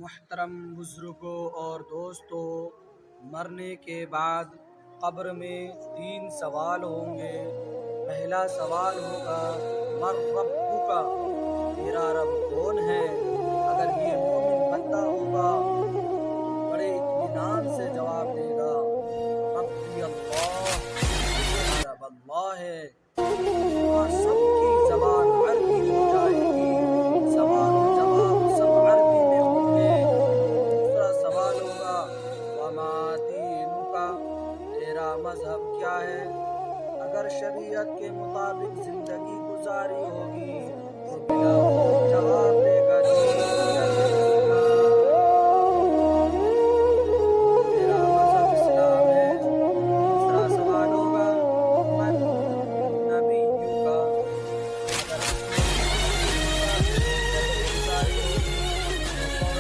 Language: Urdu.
محترم بزرگوں اور دوستوں، مرنے کے بعد قبر میں 3 سوال ہوں گے۔ پہلا سوال ہوگا من ربک، تیرا رب کون ہے؟ اگر یہ مومن بندہ ہوگا تو بڑے اطمینان سے جواب دے گا ربی اللہ، میرا رب اللہ ہے۔ وہاں سب کی زبان عربی ہو جائے گی، سوال و جواب سب عربی میں ہوں گے۔ دوسرا سوال ہوگا وما دینک، تیرا مذہب کیا ہے؟ اگر شریعت کے مطابق زندگی گزاری ہوگی تو بلا خوف جواب دے